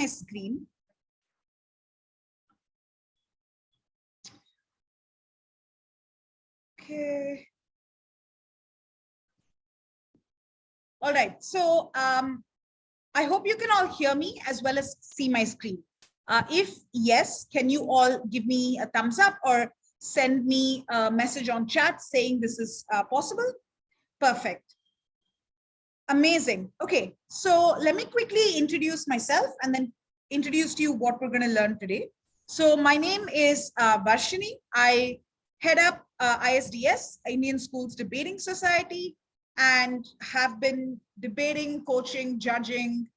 my screen. Okay. All right. So I hope you can all hear me as well as see my screen. If yes, can you all give me a thumbs up or send me a message on chat saying this is possible? Perfect. Amazing. Okay, so let me quickly introduce myself and then introduce to you what we're going to learn today. So my name is Varshini. I head up ISDS, Indian Schools Debating Society, and have been debating, coaching, judging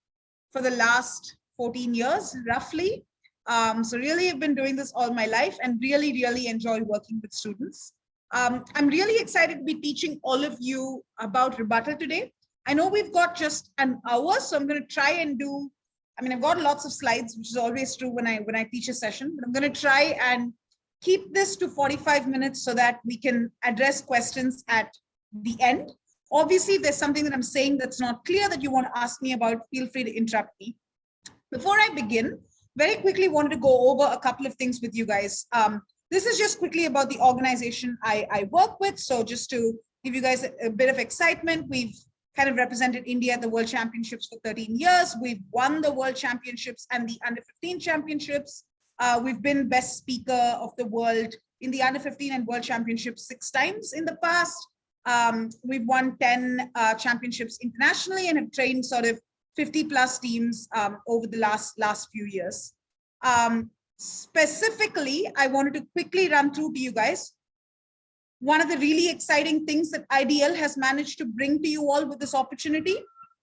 for the last 14 years, roughly. So really, I've been doing this all my life and really, really enjoy working with students. I'm really excited to be teaching all of you about rebuttal today. I know we've got just an hour, so I'm going to try and do, I've got lots of slides, which is always true when I teach a session, but I'm going to try and keep this to 45 minutes so that we can address questions at the end. Obviously, if there's something that I'm saying that's not clear that you want to ask me about, feel free to interrupt me. Before I begin, very quickly wanted to go over a couple of things with you guys. This is just quickly about the organization I work with. So just to give you guys a bit of excitement, we've kind of represented India at the World Championships for 13 years. We've won the World Championships and the Under 15 Championships. We've been best speaker of the world in the Under 15 and World Championships 6 times in the past. We've won 10 championships internationally and have trained sort of 50 plus teams over the last few years. Specifically, I wanted to quickly run through to you guys one of the really exciting things that IDL has managed to bring to you all with this opportunity.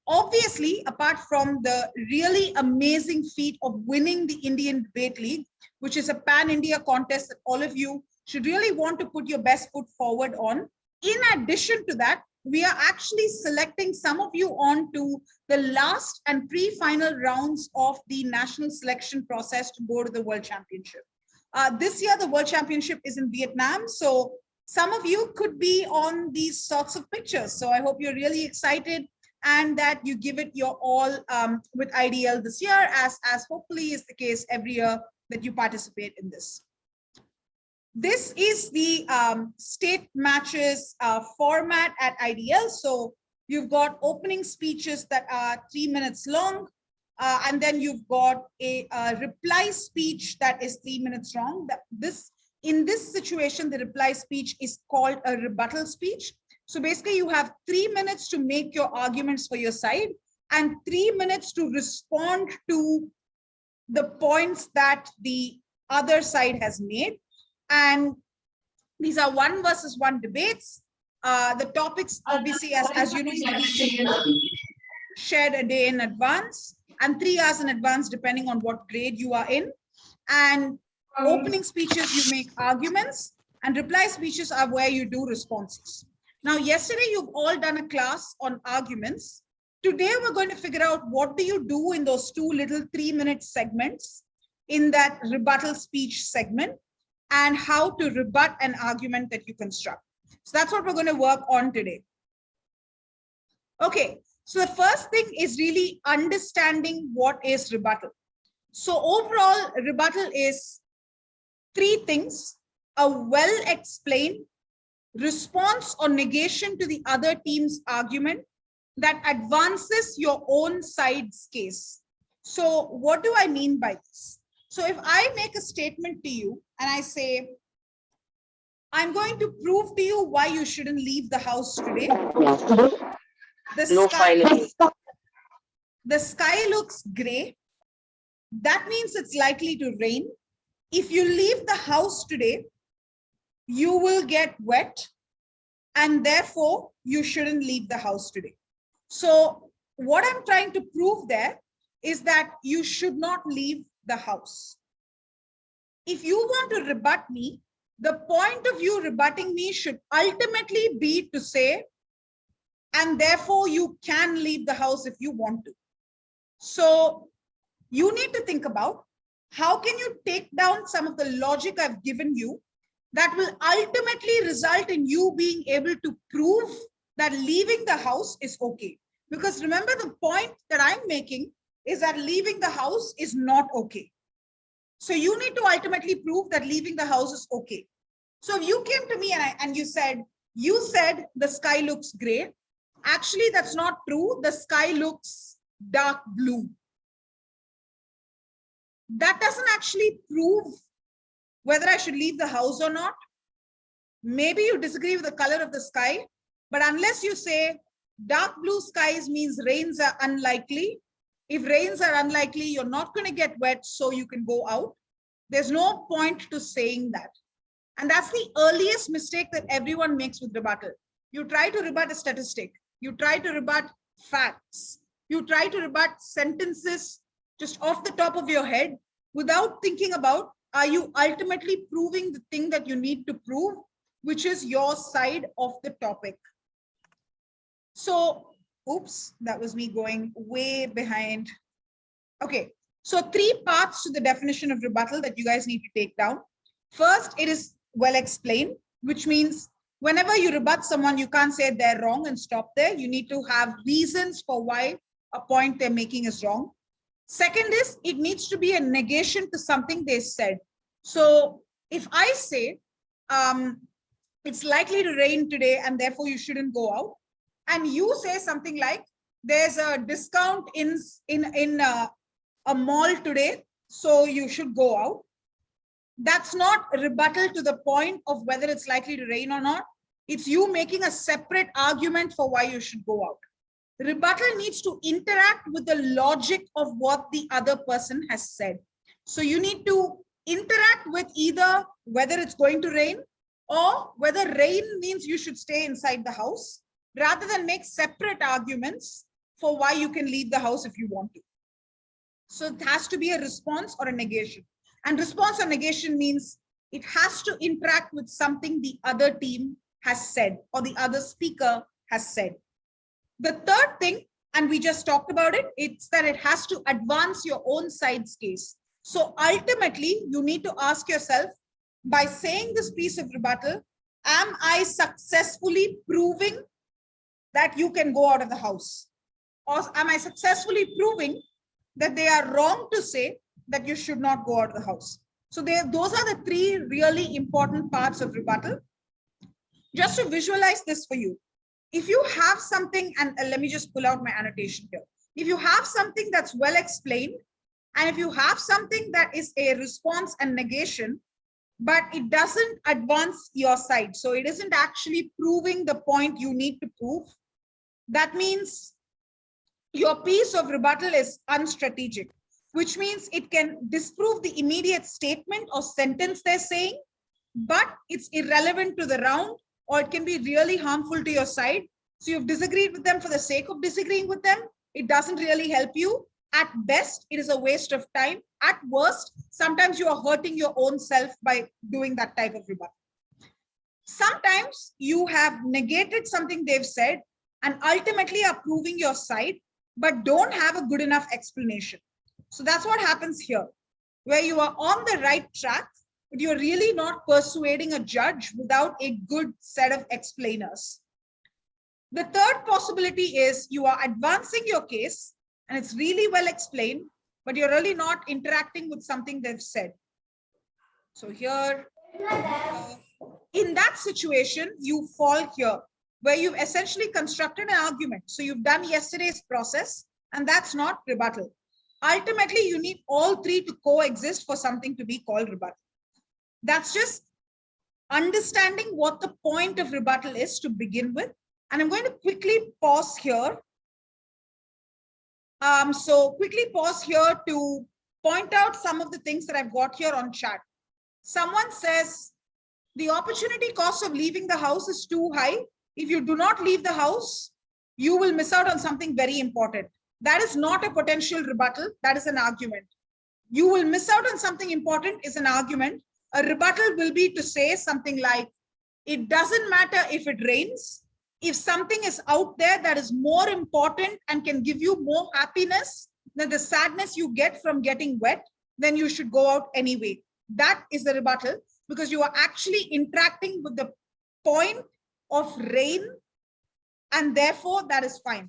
Obviously, apart from the really amazing feat of winning the Indian Debate League, which is a pan-India contest that all of you should really want to put your best foot forward on. In addition to that, we are actually selecting some of you on to the last and pre-final rounds of the national selection process to go to the World Championship. This year, the World Championship is in Vietnam, so some of you could be on these sorts of pictures. So I hope you're really excited and that you give it your all with IDL this year, as hopefully is the case every year that you participate in this. This is the state matches format at IDL. So you've got opening speeches that are 3 minutes long, and then you've got a reply speech that is 3 minutes long. In this situation, the reply speech is called a rebuttal speech. So basically, you have 3 minutes to make your arguments for your side and 3 minutes to respond to the points that the other side has made. And these are 1 versus 1 debates. The topics, obviously, as you know, shared a day in advance and 3 hours in advance, depending on what grade you are in. And opening speeches, you make arguments, and reply speeches are where you do responses. Now, yesterday, you've all done a class on arguments. Today, we're going to figure out what do you do in those 2 little 3-minute segments in that rebuttal speech segment and how to rebut an argument that you construct. So that's what we're going to work on today. Okay, so the first thing is really understanding what is rebuttal. So overall, rebuttal is 3 things: a well-explained response or negation to the other team's argument that advances your own side's case. So what do I mean by this? So if I make a statement to you and I say, I'm going to prove to you why you shouldn't leave the house today. The sky looks gray. That means it's likely to rain. If you leave the house today, you will get wet, and therefore you shouldn't leave the house today. So what I'm trying to prove there is that you should not leave the house. If you want to rebut me, the point of you rebutting me should ultimately be to say, and therefore you can leave the house if you want to. So you need to think about how can you take down some of the logic I've given you that will ultimately result in you being able to prove that leaving the house is okay. Because remember, the point that I'm making is that leaving the house is not okay. So you need to ultimately prove that leaving the house is okay. So if you came to me and you said the sky looks gray. Actually, that's not true. The sky looks dark blue. That doesn't actually prove whether I should leave the house or not. Maybe you disagree with the color of the sky, but unless you say dark blue skies means rains are unlikely. If rains are unlikely, you're not going to get wet, so you can go out. There's no point to saying that. And that's the earliest mistake that everyone makes with rebuttal. You try to rebut a statistic. You try to rebut facts. You try to rebut sentences just off the top of your head without thinking about, are you ultimately proving the thing that you need to prove, which is your side of the topic. So, oops, that was me going way behind. Okay, so 3 parts to the definition of rebuttal that you guys need to take down. First, it is well explained, which means whenever you rebut someone, you can't say they're wrong and stop there. You need to have reasons for why a point they're making is wrong. Second is, it needs to be a negation to something they said. So if I say, it's likely to rain today and therefore you shouldn't go out, and you say something like, there's a discount in a mall today, so you should go out. That's not a rebuttal to the point of whether it's likely to rain or not. It's you making a separate argument for why you should go out. Rebuttal needs to interact with the logic of what the other person has said. So you need to interact with either whether it's going to rain or whether rain means you should stay inside the house, rather than make separate arguments for why you can leave the house if you want to. So it has to be a response or a negation. And response or negation means it has to interact with something the other team has said or the other speaker has said. The third thing, and we just talked about it, it's that it has to advance your own side's case. So ultimately, you need to ask yourself, by saying this piece of rebuttal, am I successfully proving that you can go out of the house? Or am I successfully proving that they are wrong to say that you should not go out of the house? So those are the 3 really important parts of rebuttal. Just to visualize this for you, if you have something, and let me just pull out my annotation here. If you have something that's well explained, and if you have something that is a response and negation, but it doesn't advance your side, so it isn't actually proving the point you need to prove, that means your piece of rebuttal is unstrategic, which means it can disprove the immediate statement or sentence they're saying, but it's irrelevant to the round, or it can be really harmful to your side. So you've disagreed with them for the sake of disagreeing with them. It doesn't really help you. At best, it is a waste of time. At worst, sometimes you are hurting your own self by doing that type of rebuttal. Sometimes you have negated something they've said and ultimately are proving your side, but don't have a good enough explanation. So that's what happens here, where you are on the right track, but you're really not persuading a judge without a good set of explainers. The third possibility is you are advancing your case and it's really well explained, but you're really not interacting with something they've said. So here, in that situation, you fall here, where you've essentially constructed an argument. So you've done yesterday's process, and that's not rebuttal. Ultimately, you need all 3 to coexist for something to be called rebuttal. That's just understanding what the point of rebuttal is to begin with. And I'm going to quickly pause here. So quickly pause here to point out some of the things that I've got here on chat. Someone says, the opportunity cost of leaving the house is too high. If you do not leave the house, you will miss out on something very important. That is not a potential rebuttal. That is an argument. You will miss out on something important is an argument. A rebuttal will be to say something like, it doesn't matter if it rains. If something is out there that is more important and can give you more happiness than the sadness you get from getting wet, then you should go out anyway. That is the rebuttal, because you are actually interacting with the point of rain, and therefore that is fine.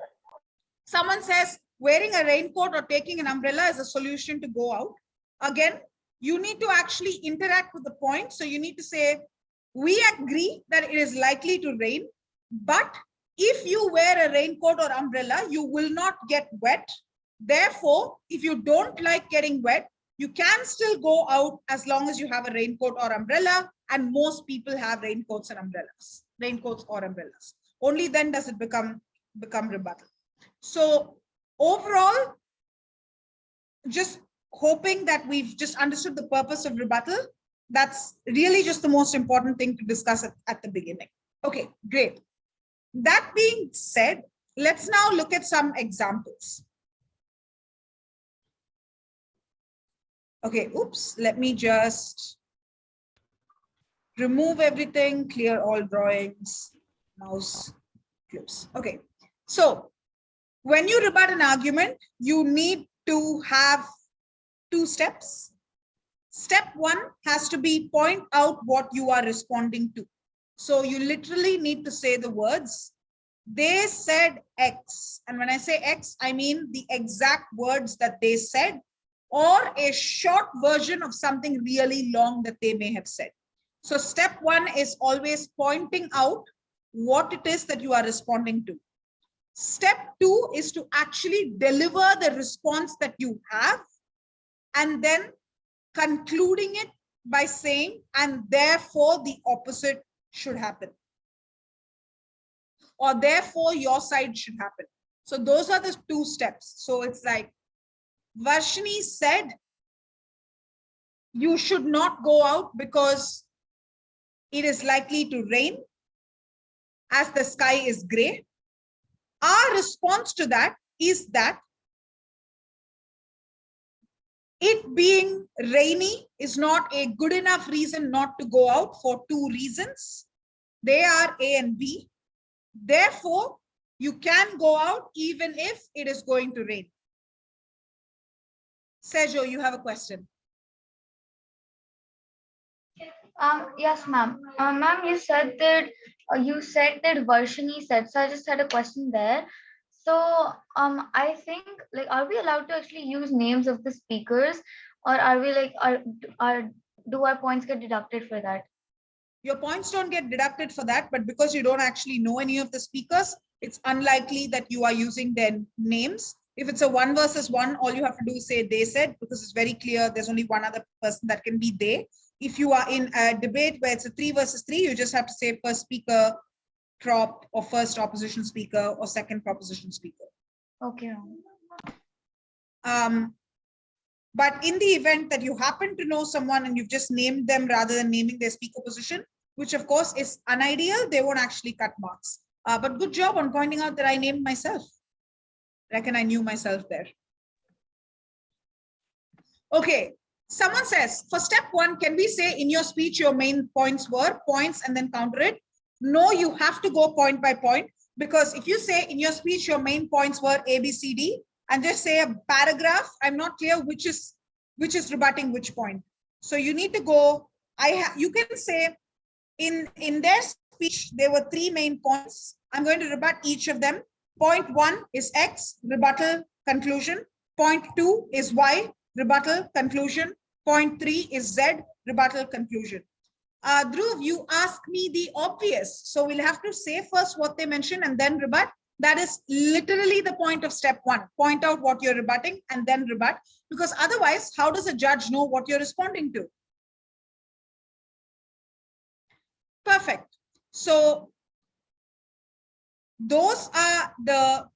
Someone says, wearing a raincoat or taking an umbrella is a solution to go out. Again, you need to actually interact with the point. So you need to say, we agree that it is likely to rain, but if you wear a raincoat or umbrella, you will not get wet. Therefore, if you don't like getting wet, you can still go out as long as you have a raincoat or umbrella, and most people have raincoats or umbrellas. Only then does it become rebuttal. So overall, just hoping that we've just understood the purpose of rebuttal. That's really just the most important thing to discuss at the beginning. Okay, great. That being said, let's now look at some examples. Okay, oops, let me just remove everything, clear all drawings, mouse close. Okay, so when you rebut an argument, you need to have two steps. Step one has to be point out what you are responding to. So you literally need to say the words, they said X. And when I say X, I mean the exact words that they said, or a short version of something really long that they may have said. So step one is always pointing out what it is that you are responding to. Step two is to actually deliver the response that you have, and then concluding it by saying, and therefore the opposite should happen, or therefore your side should happen. So those are the two steps. So it's like, Varshini said, you should not go out because it is likely to rain as the sky is gray. Our response to that is that it being rainy is not a good enough reason not to go out for two reasons. They are A and B. Therefore, you can go out even if it is going to rain. Sergio, you have a question. Yes, ma'am. Ma'am, you said that Varshini said. So I just had a question there. So I think, like, are we allowed to actually use names of the speakers, or are we like are do our points get deducted for that? Your points don't get deducted for that, but because you don't actually know any of the speakers, it's unlikely that you are using their names. If it's a 1 versus 1, all you have to do is say they said, because it's very clear there's only one other person that can be they. If you are in a debate where it's a 3 versus 3, you just have to say first speaker prop, or first opposition speaker, or second proposition speaker. Okay. But in the event that you happen to know someone and you've just named them rather than naming their speaker position, which of course is unideal, they won't actually cut marks. But good job on pointing out that I named myself. I reckon I knew myself there. Okay, someone says, for step one, can we say in your speech your main points were points and then counter it? No, you have to go point by point, because if you say in your speech your main points were A, B, C, D, and just say a paragraph, I'm not clear which is rebutting which point. So you need to go, you can say in their speech, there were 3 main points. I'm going to rebut each of them. Point 1 is X, rebuttal, conclusion. Point 2 is Y, rebuttal, conclusion. Point 3 is Z, rebuttal, conclusion. Dhruv, you ask me the obvious. So we'll have to say first what they mentioned and then rebut. That is literally the point of step 1. Point out what you're rebutting and then rebut. Because otherwise, how does a judge know what you're responding to? Perfect. So those are the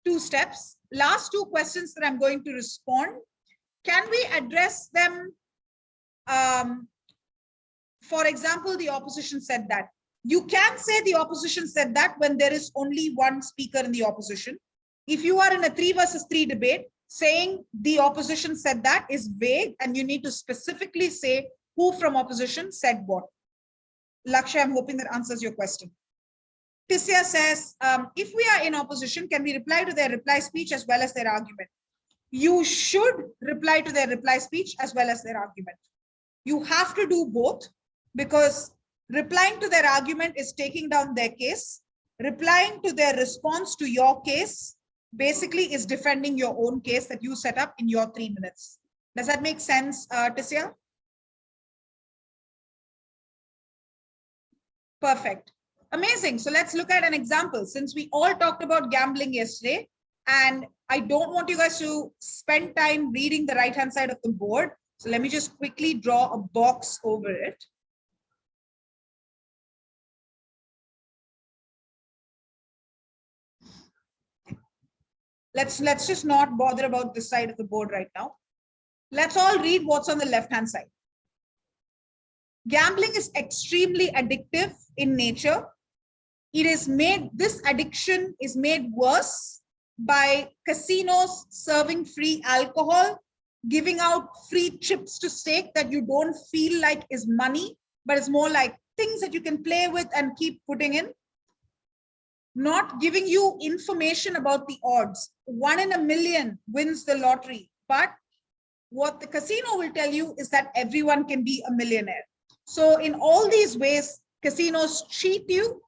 2 steps. Last 2 questions that I'm going to respond. Can we address them? For example, the opposition said that. You can say the opposition said that when there is only one speaker in the opposition. If you are in a 3 versus 3 debate, saying the opposition said that is vague, and you need to specifically say who from opposition said what. Lakshya, I'm hoping that answers your question. Tisya says, if we are in opposition, can we reply to their reply speech as well as their argument? You should reply to their reply speech as well as their argument. You have to do both, because replying to their argument is taking down their case. Replying to their response to your case basically is defending your own case that you set up in your 3 minutes. Does that make sense, Tisya? Perfect. Amazing. So let's look at an example. Since we all talked about gambling yesterday, and I don't want you guys to spend time reading the right-hand side of the board. So let me just quickly draw a box over it. Let's just not bother about this side of the board right now. Let's all read what's on the left-hand side. Gambling is extremely addictive in nature. This addiction is made worse by casinos serving free alcohol, giving out free chips to stake that you don't feel like is money, but it's more like things that you can play with and keep putting in. Not giving you information about the odds. 1 in a million wins the lottery. But what the casino will tell you is that everyone can be a millionaire. So in all these ways, casinos cheat you.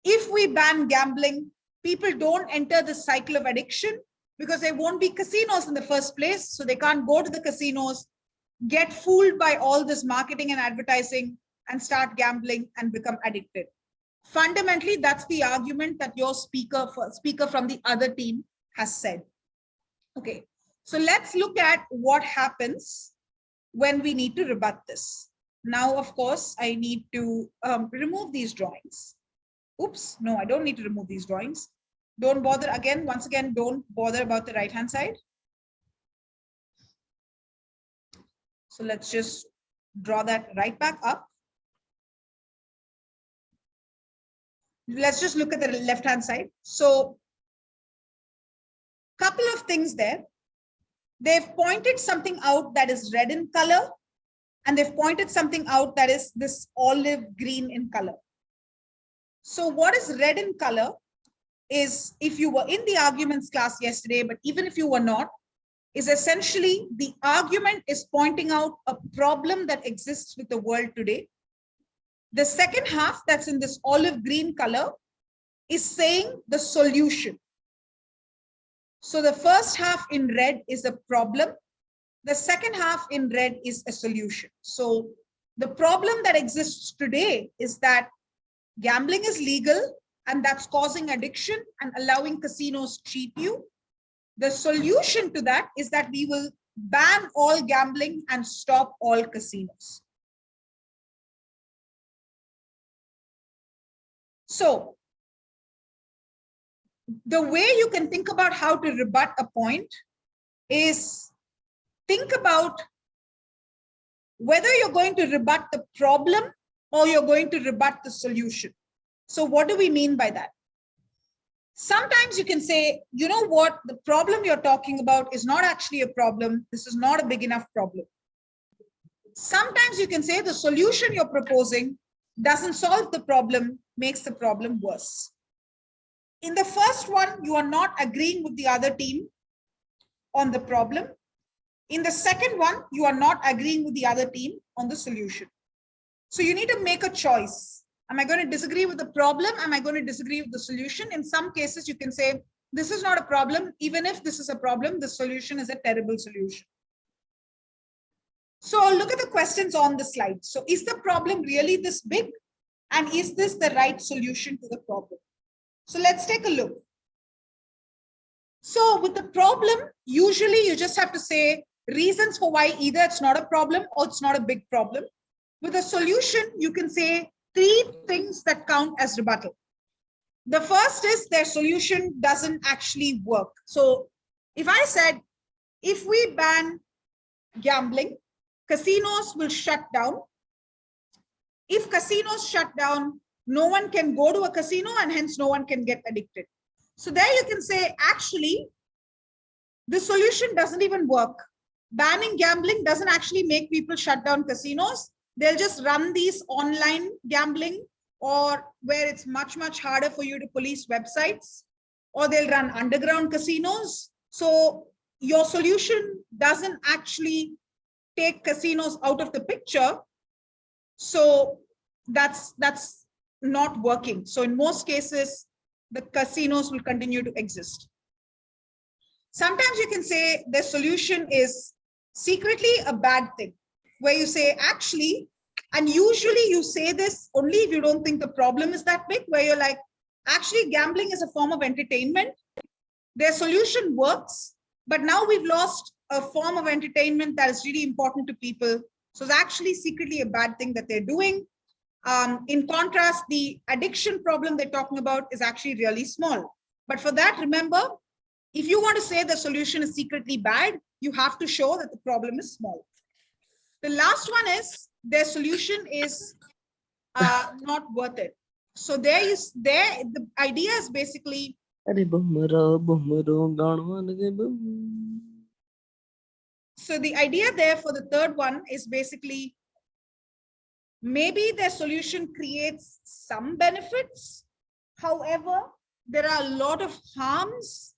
If we ban gambling, people don't enter the cycle of addiction because there won't be casinos in the first place. So they can't go to the casinos, get fooled by all this marketing and advertising and start gambling and become addicted. Fundamentally, that's the argument that your speaker from the other team has said. Okay, so let's look at what happens when we need to rebut this. Now, of course, I need to remove these drawings. Oops, no, I don't need to remove these drawings. Don't bother again. Once again, don't bother about the right-hand side. So let's just draw that right back up. Let's just look at the left-hand side. So, couple of things there. They've pointed something out that is red in color, and they've pointed something out that is this olive green in color. So what is red in color is, if you were in the arguments class yesterday, but even if you were not, is essentially the argument is pointing out a problem that exists with the world today. The second half that's in this olive green color is saying the solution. So the first half in red is a problem. The second half in red is a solution. So the problem that exists today is that gambling is legal and that's causing addiction and allowing casinos cheat you. The solution to that is that we will ban all gambling and stop all casinos. So the way you can think about how to rebut a point is think about whether you're going to rebut the problem or you're going to rebut the solution. So what do we mean by that? Sometimes you can say, you know what, the problem you're talking about is not actually a problem. This is not a big enough problem. Sometimes you can say the solution you're proposing doesn't solve the problem, makes the problem worse. In the first one, you are not agreeing with the other team on the problem. In the second one, you are not agreeing with the other team on the solution. So you need to make a choice. Am I going to disagree with the problem? Am I going to disagree with the solution? In some cases, you can say, this is not a problem. Even if this is a problem, the solution is a terrible solution. So look at the questions on the slide. So is the problem really this big? And is this the right solution to the problem? So let's take a look. So with the problem, usually you just have to say reasons for why either it's not a problem or it's not a big problem. With a solution, you can say 3 things that count as rebuttal. The first is their solution doesn't actually work. So if I said, if we ban gambling, casinos will shut down. If casinos shut down, no one can go to a casino and hence no one can get addicted. So there you can say, actually, the solution doesn't even work. Banning gambling doesn't actually make people shut down casinos. They'll just run these online gambling, or where it's much, much harder for you to police websites, or they'll run underground casinos. So your solution doesn't actually take casinos out of the picture. So that's not working. So in most cases, the casinos will continue to exist. Sometimes you can say the solution is secretly a bad thing, where you say actually, and usually you say this only if you don't think the problem is that big, where you're like, actually gambling is a form of entertainment. Their solution works, but now we've lost a form of entertainment that is really important to people. So it's actually secretly a bad thing that they're doing. In contrast, the addiction problem they're talking about is actually really small. But for that, remember, if you want to say the solution is secretly bad, you have to show that the problem is small. The last one is their solution is not worth it. So the idea is basically. So the idea there for the third one is basically maybe their solution creates some benefits. However, there are a lot of harms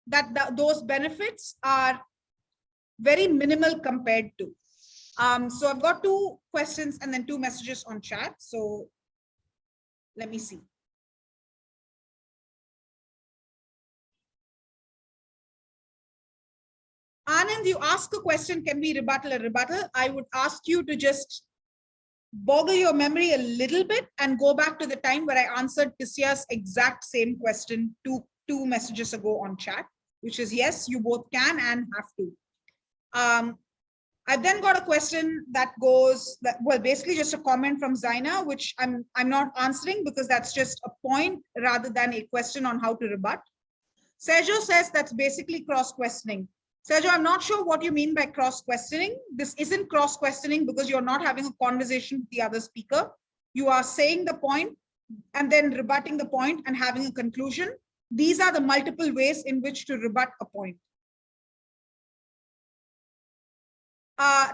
that those benefits are very minimal compared to. So I've got 2 questions and then 2 messages on chat. So let me see. Anand, you ask a question, can we rebuttal a rebuttal? I would ask you to just boggle your memory a little bit and go back to the time where I answered Tisya's exact same question two messages ago on chat, which is yes, you both can and have to. I've then got a question that goes, well, basically just a comment from Zaina, which I'm not answering because that's just a point rather than a question on how to rebut. Sergio says that's basically cross-questioning. Sergio, I'm not sure what you mean by cross-questioning. This isn't cross-questioning because you're not having a conversation with the other speaker. You are saying the point and then rebutting the point and having a conclusion. These are the multiple ways in which to rebut a point.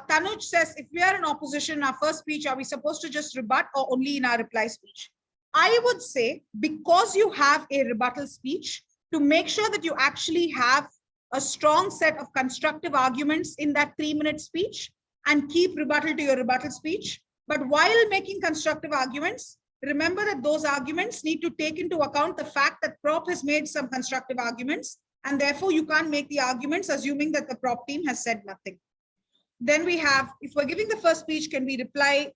Tanuj says, if we are in opposition in our first speech, are we supposed to just rebut or only in our reply speech? I would say, because you have a rebuttal speech, to make sure that you actually have a strong set of constructive arguments in that 3-minute speech and keep rebuttal to your rebuttal speech. But while making constructive arguments, remember that those arguments need to take into account the fact that prop has made some constructive arguments, and therefore you can't make the arguments assuming that the prop team has said nothing. Then we have, if we're giving the first speech, can we reply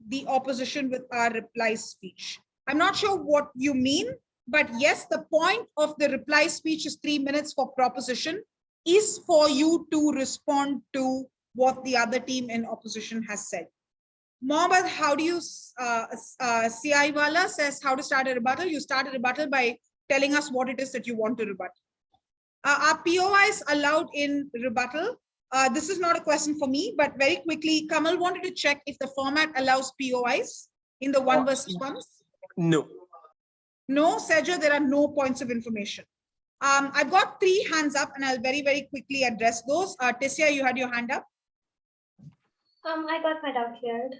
the opposition with our reply speech? I'm not sure what you mean, but yes, the point of the reply speech is 3 minutes for proposition is for you to respond to what the other team in opposition has said. Mohammed, how do you, CI Wala says how to start a rebuttal. You start a rebuttal by telling us what it is that you want to rebut. Are POIs allowed in rebuttal? This is not a question for me, but very quickly, Kamal wanted to check if the format allows POIs in the 1 versus 1s. No. No, Sergio, there are no points of information. I've got 3 hands up and I'll very, very quickly address those. Tisya, you had your hand up. I got my doubt cleared.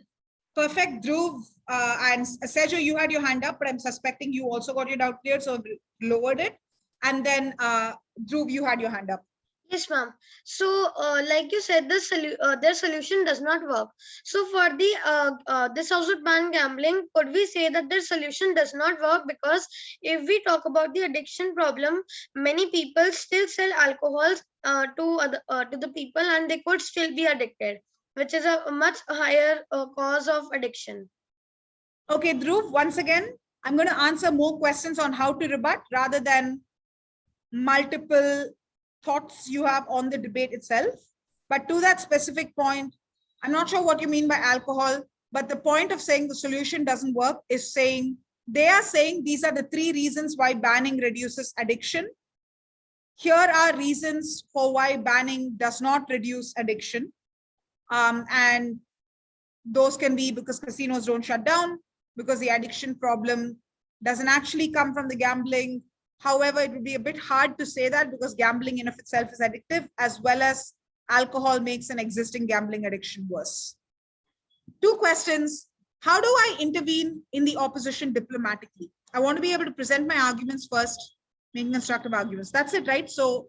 Perfect. Dhruv and Sergio, you had your hand up, but I'm suspecting you also got your doubt cleared, so I've lowered it. And then Dhruv, you had your hand up. Yes, ma'am. So, like you said, their solution does not work. So, for the this house would ban gambling, could we say that their solution does not work? Because if we talk about the addiction problem, many people still sell alcohol to the people, and they could still be addicted, which is a much higher cause of addiction. Okay, Dhruv, once again, I'm going to answer more questions on how to rebut rather than multiple thoughts you have on the debate itself. But to that specific point, I'm not sure what you mean by alcohol, but the point of saying the solution doesn't work is saying, they are saying these are the 3 reasons why banning reduces addiction. Here are reasons for why banning does not reduce addiction. And those can be because casinos don't shut down, because the addiction problem doesn't actually come from the gambling. However, it would be a bit hard to say that because gambling in of itself is addictive, as well as alcohol makes an existing gambling addiction worse. 2 questions. How do I intervene in the opposition diplomatically? I want to be able to present my arguments first, making constructive arguments. That's it, right? So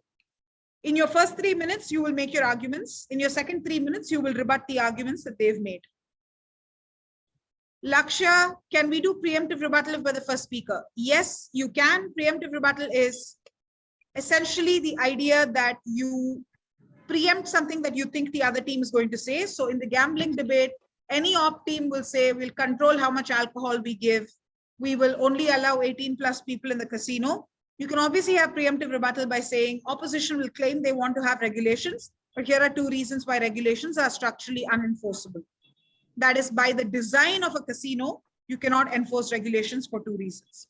in your first 3 minutes, you will make your arguments. In your second 3 minutes, you will rebut the arguments that they've made. Lakshya, can we do preemptive rebuttal if we're the first speaker? Yes, you can. Preemptive rebuttal is essentially the idea that you preempt something that you think the other team is going to say. So in the gambling debate, any op team will say, we'll control how much alcohol we give. We will only allow 18 plus people in the casino. You can obviously have preemptive rebuttal by saying opposition will claim they want to have regulations, but here are 2 reasons why regulations are structurally unenforceable. That is, by the design of a casino, you cannot enforce regulations for 2 reasons.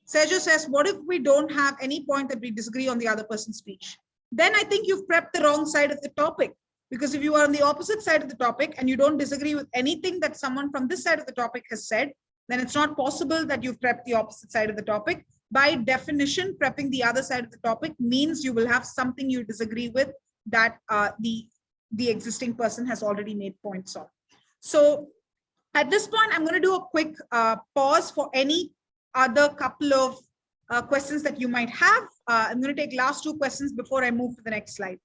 Sergio says, what if we don't have any point that we disagree on the other person's speech? Then I think you've prepped the wrong side of the topic. Because if you are on the opposite side of the topic and you don't disagree with anything that someone from this side of the topic has said, then it's not possible that you've prepped the opposite side of the topic. By definition, prepping the other side of the topic means you will have something you disagree with that the existing person has already made points on. So at this point, I'm going to do a quick pause for any other couple of questions that you might have. I'm going to take last 2 questions before I move to the next slide.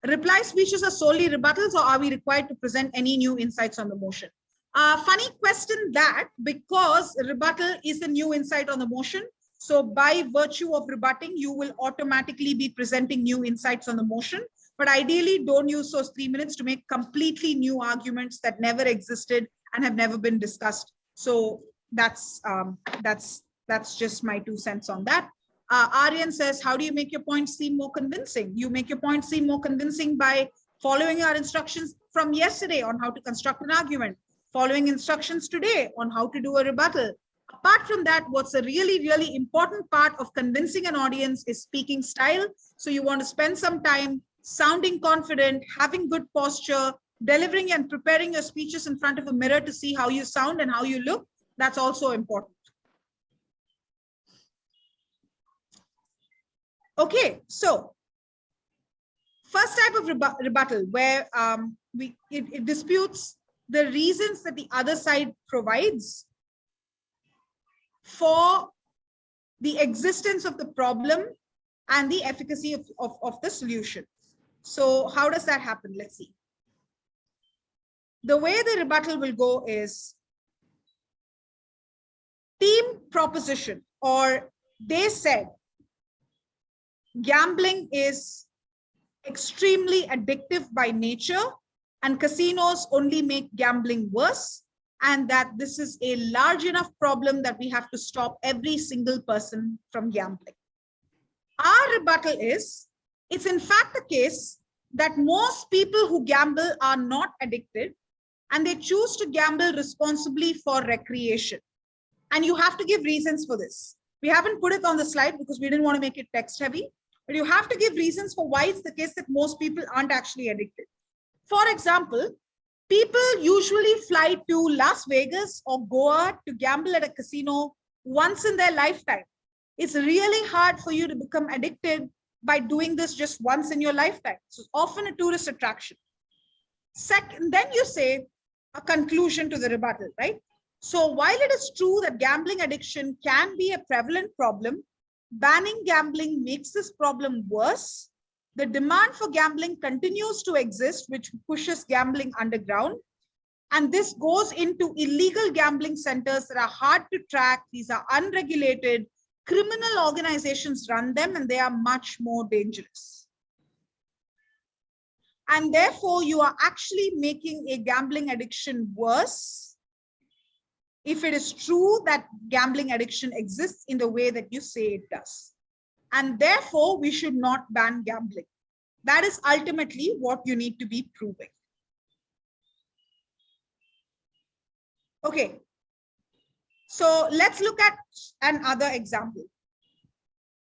Reply speeches are solely rebuttals, or are we required to present any new insights on the motion? Funny question that, because rebuttal is a new insight on the motion. So by virtue of rebutting, you will automatically be presenting new insights on the motion. But ideally, don't use those 3 minutes to make completely new arguments that never existed and have never been discussed. So that's just my 2 cents on that. Aryan says, how do you make your point seem more convincing? You make your point seem more convincing by following our instructions from yesterday on how to construct an argument, following instructions today on how to do a rebuttal. Apart from that, what's a really, really important part of convincing an audience is speaking style. So you want to spend some time sounding confident, having good posture, delivering and preparing your speeches in front of a mirror to see how you sound and how you look. That's also important. Okay, so first type of rebuttal where it disputes the reasons that the other side provides for the existence of the problem and the efficacy of the solution. So how does that happen? Let's see. The way the rebuttal will go is team proposition, or they said gambling is extremely addictive by nature and casinos only make gambling worse, and that this is a large enough problem that we have to stop every single person from gambling. Our rebuttal is, it's in fact the case that most people who gamble are not addicted and they choose to gamble responsibly for recreation. And you have to give reasons for this. We haven't put it on the slide because we didn't want to make it text heavy, but you have to give reasons for why it's the case that most people aren't actually addicted. For example, people usually fly to Las Vegas or Goa to gamble at a casino once in their lifetime. It's really hard for you to become addicted by doing this just once in your lifetime. So it's often a tourist attraction. Second, then you say a conclusion to the rebuttal, right? So while it is true that gambling addiction can be a prevalent problem, banning gambling makes this problem worse. The demand for gambling continues to exist, which pushes gambling underground. And this goes into illegal gambling centers that are hard to track. These are unregulated. Criminal organizations run them, and they are much more dangerous. And therefore, you are actually making a gambling addiction worse if it is true that gambling addiction exists in the way that you say it does. And therefore, we should not ban gambling. That is ultimately what you need to be proving. Okay, so let's look at another example.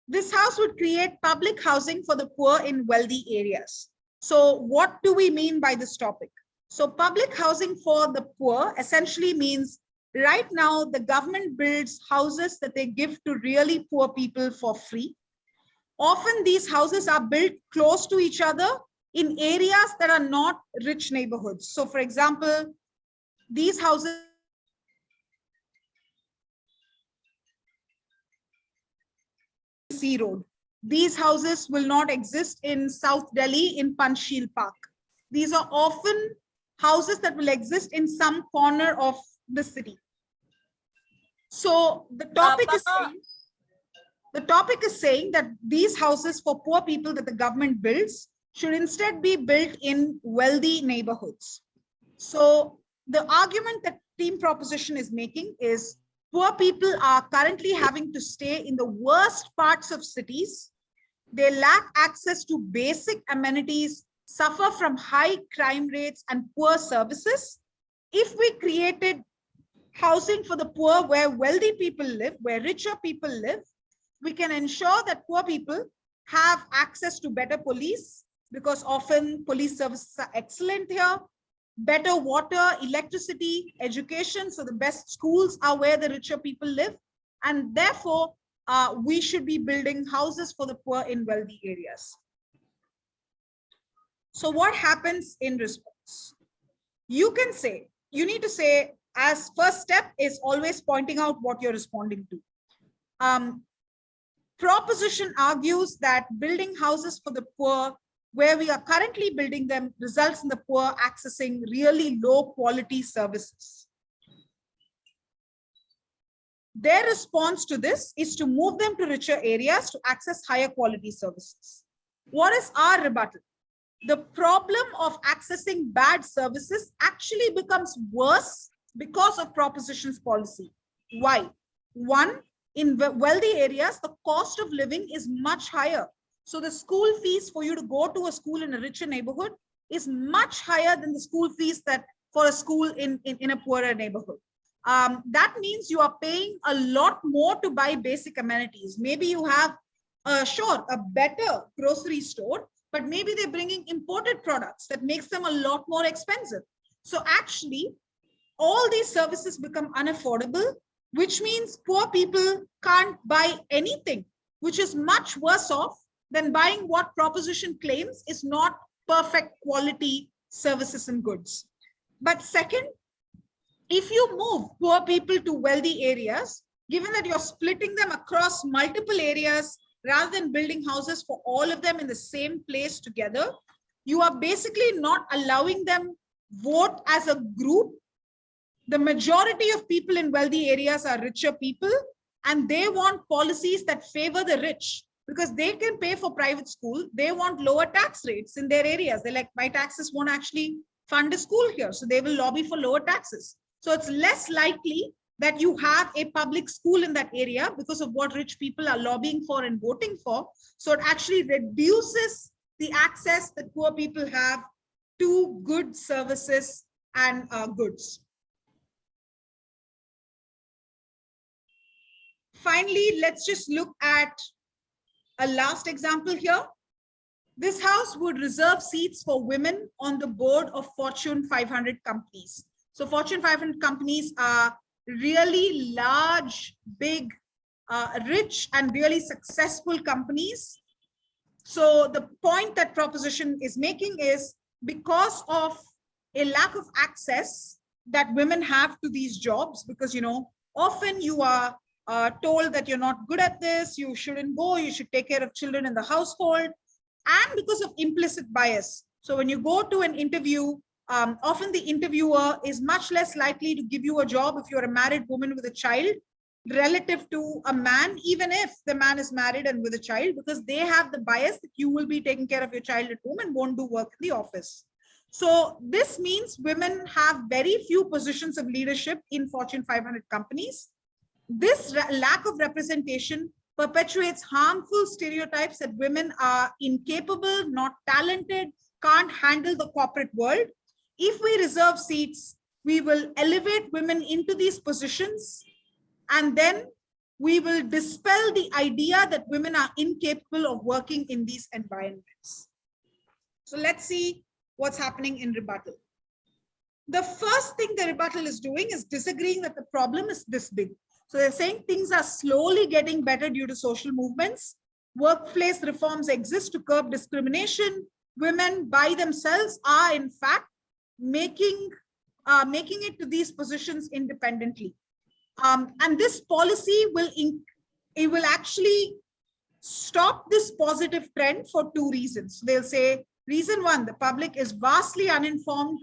This house would create public housing for the poor in wealthy areas. So what do we mean by this topic? So public housing for the poor essentially means right now the government builds houses that they give to really poor people for free. Often these houses are built close to each other in areas that are not rich neighborhoods. So for example, these houses C Road. These houses will not exist in South Delhi in Panchsheel Park. These are often houses that will exist in some corner of the city. So the topic is saying, The topic is saying that these houses for poor people that the government builds should instead be built in wealthy neighborhoods. So the argument that team proposition is making is poor people are currently having to stay in the worst parts of cities. They lack access to basic amenities, suffer from high crime rates and poor services. If we created housing for the poor where wealthy people live, where richer people live, we can ensure that poor people have access to better police, because often police services are excellent here, better water, electricity, education. So the best schools are where the richer people live. And therefore, we should be building houses for the poor in wealthy areas. So what happens in response? You need to say, as first step is always pointing out what you're responding to. Proposition argues that building houses for the poor where we are currently building them results in the poor accessing really low quality services. Their response to this is to move them to richer areas to access higher quality services. What is our rebuttal? The problem of accessing bad services actually becomes worse because of proposition's policy. Why? One, in wealthy areas, the cost of living is much higher. So the school fees for you to go to a school in a richer neighborhood is much higher than the school fees that for a school in a poorer neighborhood. That means you are paying a lot more to buy basic amenities. Maybe you have, a better grocery store, but maybe they're bringing imported products that makes them a lot more expensive. So actually, all these services become unaffordable, which means poor people can't buy anything, which is much worse off than buying what proposition claims is not perfect quality services and goods. But second, if you move poor people to wealthy areas, given that you're splitting them across multiple areas rather than building houses for all of them in the same place together, you are basically not allowing them vote as a group. The majority of people in wealthy areas are richer people, and they want policies that favor the rich because they can pay for private school. They want lower tax rates in their areas. They're like, my taxes won't actually fund a school here. So they will lobby for lower taxes. So it's less likely that you have a public school in that area because of what rich people are lobbying for and voting for. So it actually reduces the access that poor people have to good services and goods. Finally, let's just look at a last example here. This house would reserve seats for women on the board of Fortune 500 companies. So Fortune 500 companies are really large, big, rich, and really successful companies. So the point that proposition is making is because of a lack of access that women have to these jobs, because, often you are told that you're not good at this, you shouldn't go, you should take care of children in the household, and because of implicit bias. So when you go to an interview, often the interviewer is much less likely to give you a job if you're a married woman with a child relative to a man, even if the man is married and with a child, because they have the bias that you will be taking care of your child at home and won't do work in the office. So this means women have very few positions of leadership in Fortune 500 companies. This lack of representation perpetuates harmful stereotypes that women are incapable, not talented, can't handle the corporate world. If we reserve seats, we will elevate women into these positions, and then we will dispel the idea that women are incapable of working in these environments. So let's see what's happening in rebuttal. The first thing the rebuttal is doing is disagreeing that the problem is this big. So they're saying things are slowly getting better due to social movements. Workplace reforms exist to curb discrimination. Women by themselves are in fact making it to these positions independently. And this policy will actually stop this positive trend for two reasons. They'll say, reason one, the public is vastly uninformed.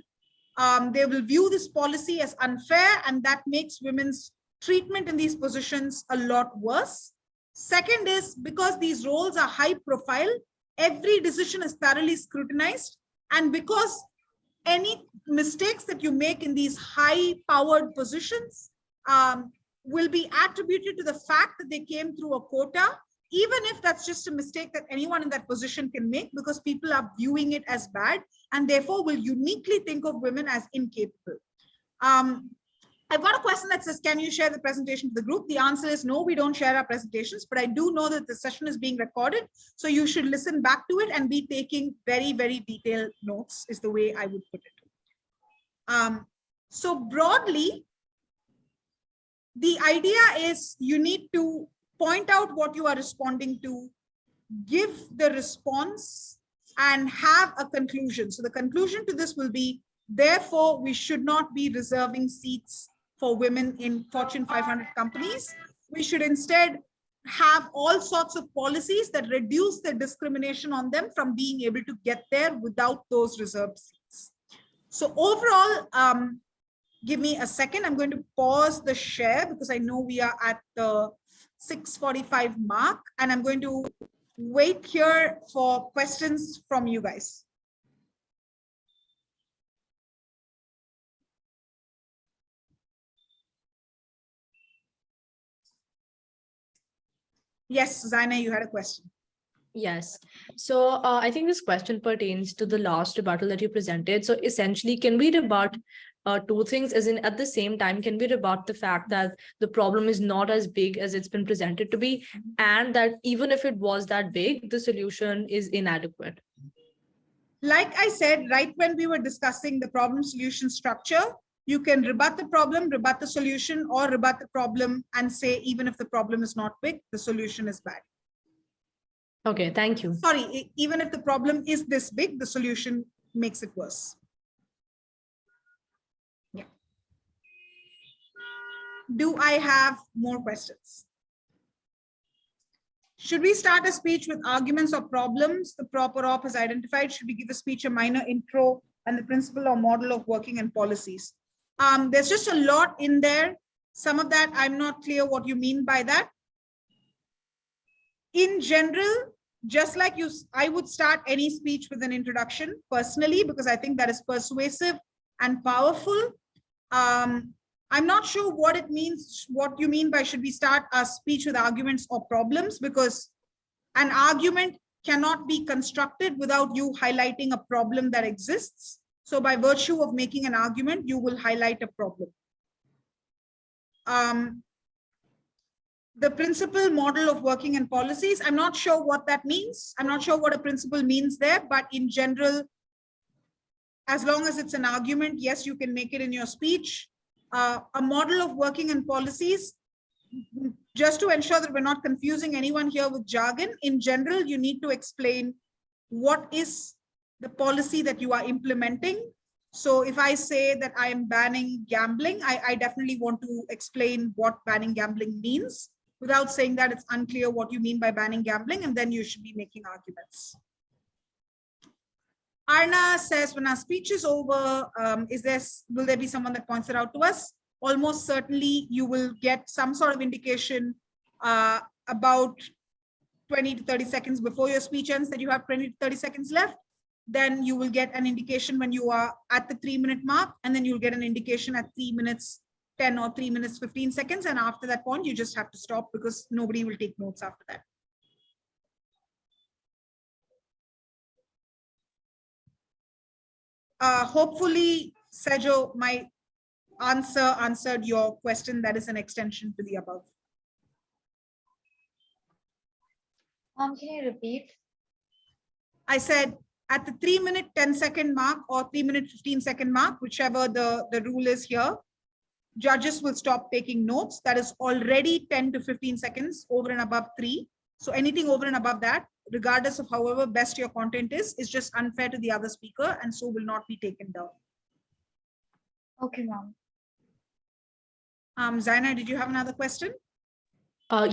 They will view this policy as unfair, and that makes women's treatment in these positions a lot worse. Second is because these roles are high profile, every decision is thoroughly scrutinized, and because any mistakes that you make in these high powered positions will be attributed to the fact that they came through a quota, even if that's just a mistake that anyone in that position can make, because people are viewing it as bad and therefore will uniquely think of women as incapable. I've got a question that says, can you share the presentation to the group? The answer is no, we don't share our presentations, but I do know that the session is being recorded. So you should listen back to it and be taking very, very detailed notes is the way I would put it. So broadly, the idea is you need to point out what you are responding to, give the response, and have a conclusion. So the conclusion to this will be, therefore, we should not be reserving seats for women in Fortune 500 companies. We should instead have all sorts of policies that reduce the discrimination on them from being able to get there without those reserved seats. So overall, give me a second. I'm going to pause the share because I know we are at the 6:45 mark, and I'm going to wait here for questions from you guys. Yes, Zaina, you had a question. Yes. So I think this question pertains to the last rebuttal that you presented. So essentially, can we rebut two things, as in at the same time, can we rebut the fact that the problem is not as big as it's been presented to be, and that even if it was that big, the solution is inadequate? Like I said, right when we were discussing the problem solution structure, you can rebut the problem, rebut the solution, or rebut the problem and say, even if the problem is not big, the solution is bad. Okay, thank you. Sorry, even if the problem is this big, the solution makes it worse. Yeah. Do I have more questions? Should we start a speech with arguments or problems the proper op has identified? Should we give the speech a minor intro and the principle or model of working and policies? There's just a lot in there. Some of that, I'm not clear what you mean by that. In general, just like you, I would start any speech with an introduction personally, because I think that is persuasive and powerful. I'm not sure what it means, what you mean by should we start a speech with arguments or problems, because an argument cannot be constructed without you highlighting a problem that exists. So by virtue of making an argument, you will highlight a problem. The principle, model of working and policies, I'm not sure what that means. I'm not sure what a principle means there, but in general, as long as it's an argument, yes, you can make it in your speech. A model of working and policies, just to ensure that we're not confusing anyone here with jargon, in general, you need to explain what is the policy that you are implementing. So if I say that I am banning gambling, I definitely want to explain what banning gambling means. Without saying that, it's unclear what you mean by banning gambling, and then you should be making arguments. Arna says, when our speech is over, will there be someone that points it out to us? Almost certainly you will get some sort of indication about 20 to 30 seconds before your speech ends that you have 20 to 30 seconds left. Then you will get an indication when you are at the 3-minute mark, and then you'll get an indication at 3 minutes 10 or 3 minutes 15 seconds. And after that point, you just have to stop because nobody will take notes after that. Hopefully, Sejo, my answer answered your question. That is an extension to the above. Can you repeat? I said at the 3-minute 10-second mark or 3-minute 15-second mark, whichever the rule is here, judges will stop taking notes. That is already 10 to 15 seconds over and above 3. So anything over and above that, regardless of however best your content is just unfair to the other speaker, and so will not be taken down. Okay, ma'am. Zaina, did you have another question?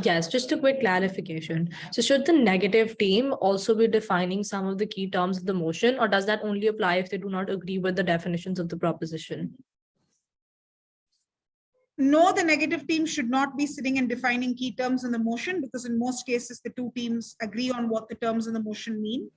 Yes, just a quick clarification. So should the negative team also be defining some of the key terms of the motion, or does that only apply if they do not agree with the definitions of the proposition? No, the negative team should not be sitting and defining key terms in the motion, because in most cases, the two teams agree on what the terms in the motion mean.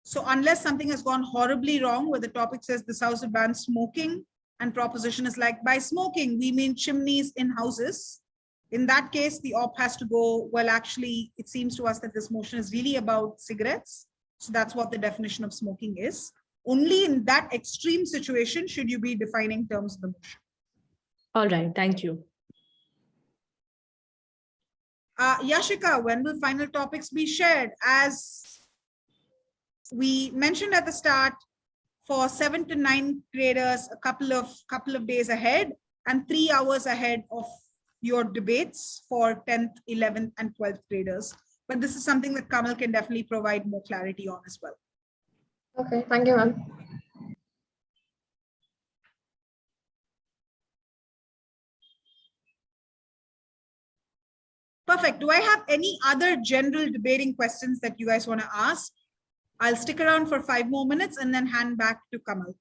So unless something has gone horribly wrong, where the topic says this house will ban smoking, and proposition is like, by smoking, we mean chimneys in houses. In that case, the op has to go, well, actually, it seems to us that this motion is really about cigarettes. So that's what the definition of smoking is. Only in that extreme situation should you be defining terms of the motion. All right, thank you. Yashika, when will final topics be shared? As we mentioned at the start, for 7 to 9 graders, a couple of days ahead, and 3 hours ahead of your debates for 10th, 11th, and 12th graders. But this is something that Kamal can definitely provide more clarity on as well. Okay, thank you, ma'am. Perfect. Do I have any other general debating questions that you guys want to ask? I'll stick around for 5 more minutes and then hand back to Kamal.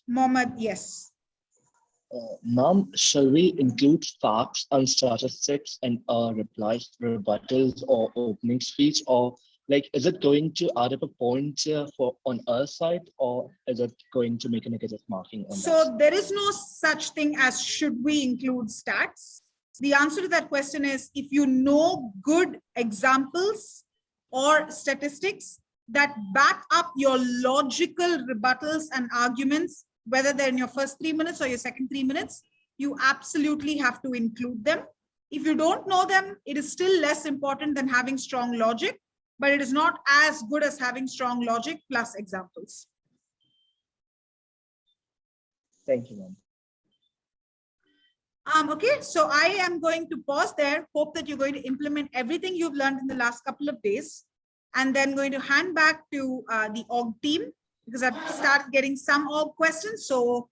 Mohammed, yes. Ma'am, shall we include facts and statistics in our replies, rebuttals, or opening speech, or like, is it going to add up a point for on our side, or is it going to make a negative marking on that? So there is no such thing as should we include stats. The answer to that question is, if you know good examples or statistics that back up your logical rebuttals and arguments, whether they're in your first 3 minutes or your second 3 minutes, you absolutely have to include them. If you don't know them, it is still less important than having strong logic, but it is not as good as having strong logic plus examples. Thank you, ma'am. Okay, so I am going to pause there. Hope that you're going to implement everything you've learned in the last couple of days, and then going to hand back to the org team, because I've started getting some org questions. So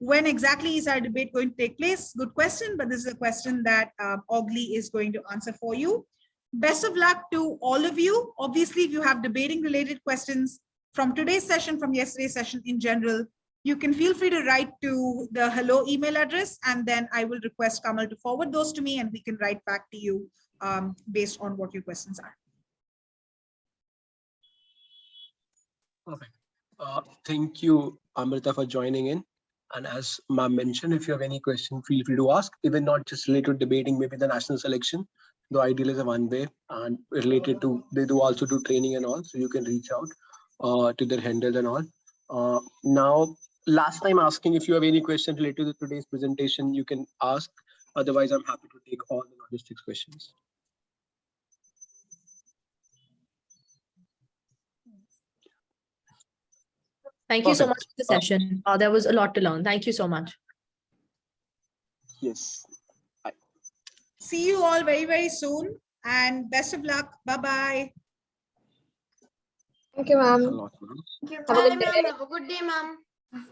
when exactly is our debate going to take place? Good question, but this is a question that Ogli is going to answer for you. Best of luck to all of you. Obviously, if you have debating related questions from today's session, from yesterday's session in general, you can feel free to write to the hello email address, and then I will request Kamal to forward those to me, and we can write back to you based on what your questions are. Perfect. Thank you, Amrita, for joining in. And as ma'am mentioned, if you have any question, feel free to ask, even not just related to debating, maybe the national selection. The ideal is a one-way, and related to, they do also do training and all, so you can reach out to their handles and all. Now, last time asking, if you have any question related to today's presentation, you can ask. Otherwise, I'm happy to take all the logistics questions. Thank you so Perfect. much for the session. There was a lot to learn. Thank you so much. Yes. See you all very, very soon, and best of luck. Bye-bye. Thank you, Thanks a ma'am. lot, ma'am. Thank you. Have a good Bye, day. ma'am. Have a good day, ma'am.